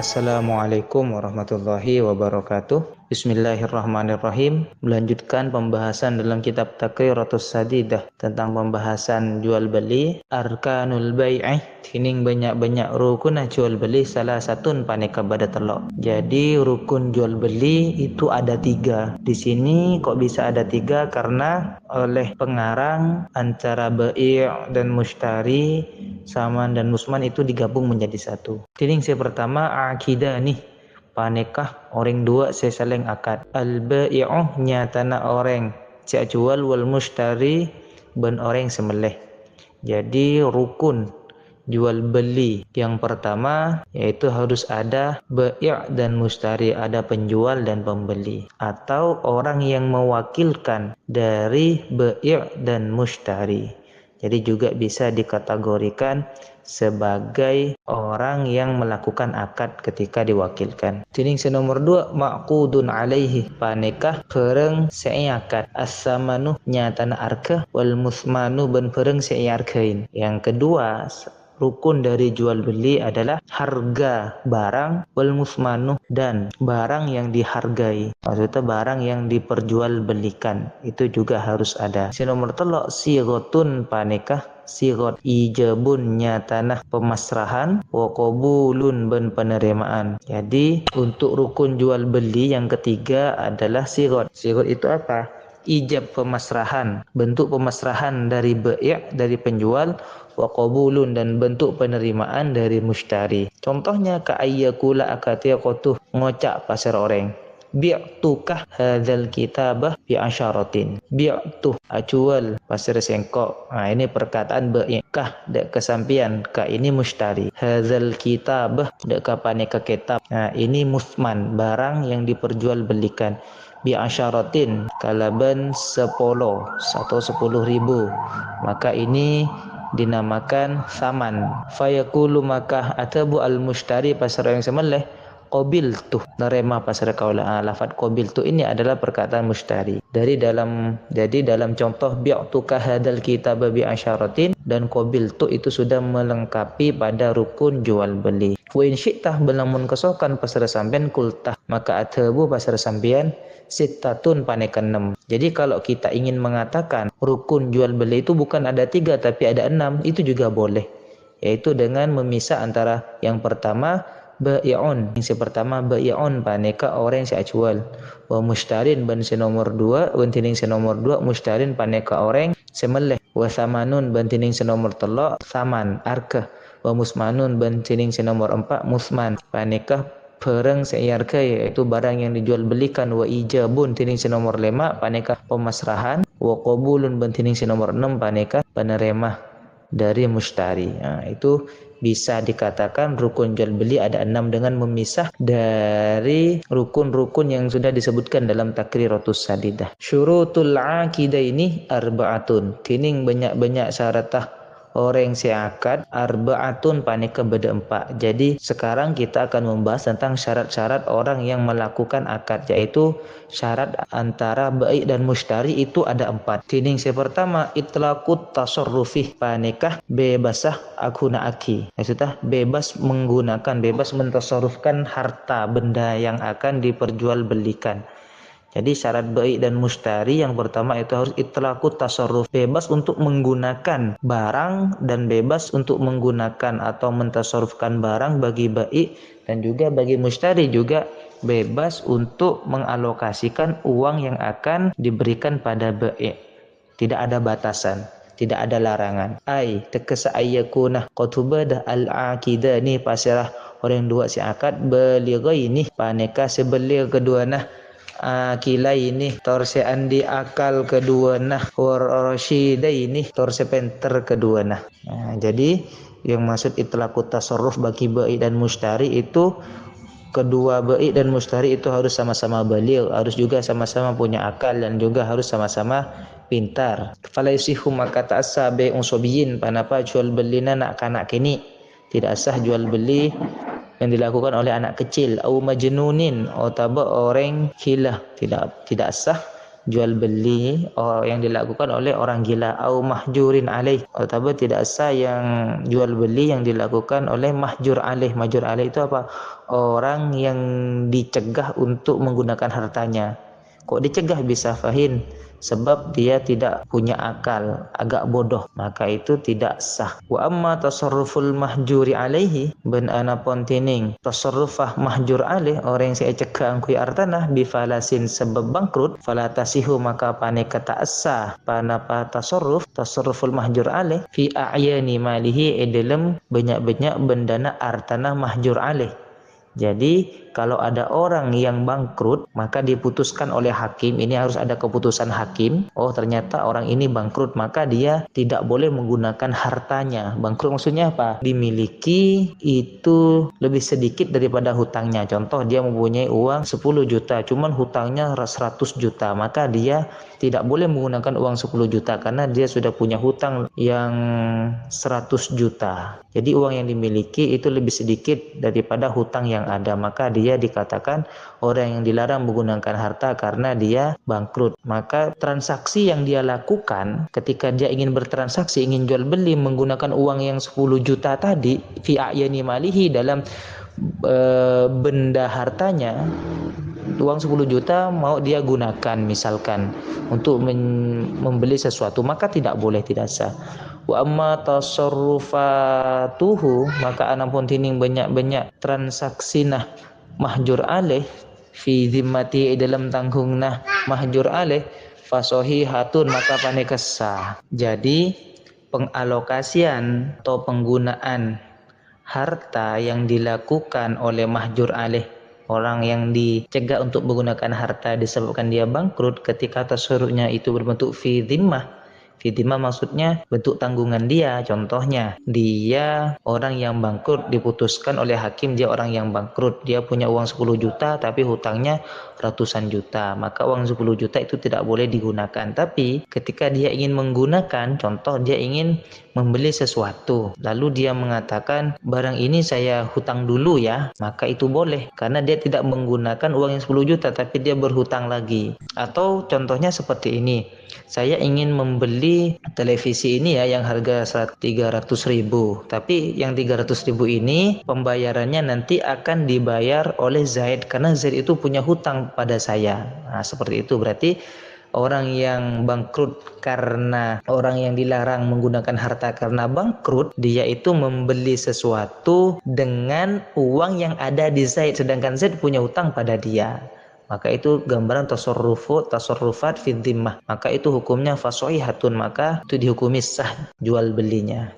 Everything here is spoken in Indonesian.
Assalamualaikum warahmatullahi wabarakatuh. Bismillahirrahmanirrahim. Melanjutkan pembahasan dalam kitab Taqriratus Sadidah tentang pembahasan jual beli. Arkanul bai'ih, tining banyak-banyak rukun jual beli, salah satu paneka bada telok. Jadi rukun jual beli itu ada 3. Di sini kok bisa ada 3? Karena oleh pengarang antara bai' dan mushtari, saman dan musman itu digabung menjadi satu. Tining saya pertama akidah nih, panekah orang dua saya saling akad. Al-bai'u nyatana orang cak jual, wal mushtari ben orang semeleh. Jadi rukun jual beli yang pertama yaitu harus ada bai' dan mushtari, ada penjual dan pembeli atau orang yang mewakilkan dari bai' dan mushtari. Jadi juga bisa dikategorikan sebagai orang yang melakukan akad ketika diwakilkan. Tining nomor 2 maqudun alaihi, panekah pereng seakad, as-samanu nyatana arka, wal musmanu ben pereng searkain. Yang kedua rukun dari jual beli adalah harga barang, wal musmanu dan barang yang dihargai, maksudnya barang yang diperjualbelikan itu juga harus ada. Nomor telok sigotun, panekah sigot ijabun nyatana pemasrahan, wa qabulun ben penerimaan. Jadi untuk rukun jual beli yang ketiga adalah sigot. Sigot itu apa? Ijab pemasrahan, bentuk pemasrahan dari bai' dari penjual, wa qabulun dan bentuk penerimaan dari mushtari. Contohnya ka ayyakula akatiqatu, ngocak pasar orang, bi'tukah hadzal kitabah bi asyaratin. Bi'tu acual pasar sengkok. Nah, ini perkataan bai' kah dak kesampian, ka ini mushtari. Hadzal kitabah dak kapane ka kitab. Nah, ini musman, barang yang diperjualbelikan. Bi asyaratin kalaban 10 atau 10.000, maka ini dinamakan saman. Fayaqulu maka atabu al mushtari pasar yang semeleh, qabil tuh nerema pasar kaula. Lafaz qabil tuh ini adalah perkataan mushtari. Jadi dalam contoh bi'tuka hadal kitab bi asyaratin dan qabil tuh itu sudah melengkapi pada rukun jual beli. Wa in syi'tah belamun kesokan pasar sampean kultah, maka atabu pasar sampean sittatun panekan 6. Jadi kalau kita ingin mengatakan rukun jual beli itu bukan ada 3 tapi ada 6, itu juga boleh, yaitu dengan memisah antara yang pertama bai'un, yang pertama bai'un paneka orang yang jual, wa mushtarin ban nomor 2, wantining nomor 2 mushtarin paneka orang semeleh, wa samanun bantining nomor 3 saman arka, wa musmanun bantining nomor 4 musman paneka pereng searka yaitu barang yang dijual belikan, wa ijabun tining nomor 5 paneka pemasrahan, wa qabulun bantining nomor 6 paneka penerima dari mushtari. Nah, itu bisa dikatakan rukun jual beli ada 6 dengan memisah dari rukun-rukun yang sudah disebutkan dalam Taqriratus Sadidah. Syurutul aqidah ini arba'atun, tining banyak-banyak syaratah orang seakad, arba'atun paneka beda 4. Jadi sekarang kita akan membahas tentang syarat-syarat orang yang melakukan akad, yaitu syarat antara bai' dan mushtari itu ada 4. Tining pertama itlaqut tasarrufi, panekah bebasah akuna aki, maksudnya bebas menggunakan, bebas mentasarrufkan harta benda yang akan diperjualbelikan. Jadi syarat bai' dan mushtari yang pertama itu harus itlaqut tasarruf, bebas untuk menggunakan barang dan bebas untuk menggunakan atau mentasarrufkan barang bagi bai' dan juga bagi mushtari juga bebas untuk mengalokasikan uang yang akan diberikan pada bai'. Tidak ada batasan, tidak ada larangan. Ai tekesa ayyakuna qatubada al-aqidah ni pasirah orang dua si akad belighaini paneka sebelir kedua nah kilai ini torse andi akal kedua nah warashida ini torse penter kedua nah. Jadi yang maksud itlaqut tasarruf bagi bai' dan mushtari itu kedua bai' dan mushtari itu harus sama-sama baligh, harus juga sama-sama punya akal dan juga harus sama-sama pintar. Falaisihu maka ta'assa bai'un sobiyin, panapa jual belina nak kanak kini tidak sah jual beli yang dilakukan oleh anak kecil, au majnunin atau orang gila, tidak sah jual beli yang dilakukan oleh orang gila, au mahjurin alaih, atau tidak sah yang jual beli yang dilakukan oleh mahjur alaih. Mahjur alaih itu apa? Orang yang dicegah untuk menggunakan hartanya. Kok dicegah bisa fahin? Sebab dia tidak punya akal, agak bodoh, maka itu tidak sah. Wa amma tasarruful mahjuri alaihi, ben ana pontining tasarrufah mahjur alaih, orang yang saya cegah angkui artanah bifalasin sebab bangkrut, fala tasihu maka pane kata asa panapa tasarruful mahjur alaih fi a'yani malihi dalam banyak-banyak bendana artanah mahjur alaih. Jadi kalau ada orang yang bangkrut, maka diputuskan oleh hakim, ini harus ada keputusan hakim. Oh ternyata orang ini bangkrut, maka dia tidak boleh menggunakan hartanya. Bangkrut maksudnya apa? Dimiliki itu lebih sedikit daripada hutangnya. Contoh dia mempunyai uang 10 juta, cuman hutangnya 100 juta, maka dia tidak boleh menggunakan uang 10 juta karena dia sudah punya hutang yang 100 juta. Jadi uang yang dimiliki itu lebih sedikit daripada hutang yang ada, maka dia dikatakan orang yang dilarang menggunakan harta karena dia bangkrut. Maka transaksi yang dia lakukan ketika dia ingin bertransaksi, ingin jual beli menggunakan uang yang 10 juta tadi, fi a'yani malihi, dalam benda hartanya, uang 10 juta mau dia gunakan misalkan untuk membeli sesuatu, maka tidak boleh, tidak sah. Wa amma tasarrufatuhu, maka anapun tining banyak-banyak transaksi nah mahjur alaih fi zimmati dalam tanggung nah mahjur alaih fasohihatun, maka pane kesah. Jadi pengalokasian atau penggunaan harta yang dilakukan oleh mahjur alaih, orang yang dicegah untuk menggunakan harta disebabkan dia bangkrut, ketika tasarrufnya itu berbentuk fi dhimmah. Fi dhimmah maksudnya bentuk tanggungan dia. Contohnya dia orang yang bangkrut, diputuskan oleh hakim dia orang yang bangkrut, dia punya uang 10 juta tapi hutangnya ratusan juta, maka uang 10 juta itu tidak boleh digunakan. Tapi ketika dia ingin menggunakan, contoh dia ingin membeli sesuatu, lalu dia mengatakan barang ini saya hutang dulu ya, maka itu boleh karena dia tidak menggunakan uang yang 10 juta tapi dia berhutang lagi. Atau contohnya seperti ini, saya ingin membeli televisi ini ya yang harga 300.000, tapi yang 300.000 ini pembayarannya nanti akan dibayar oleh Zaid karena Zaid itu punya hutang pada saya. Nah seperti itu, berarti orang yang bangkrut karena orang yang dilarang menggunakan harta karena bangkrut, dia itu membeli sesuatu dengan uang yang ada di Zaid, sedangkan Zaid punya hutang pada dia. Maka itu gambaran tasarrufat fi dhimmah. Maka itu hukumnya fasohihatun, maka itu dihukumi sah jual belinya.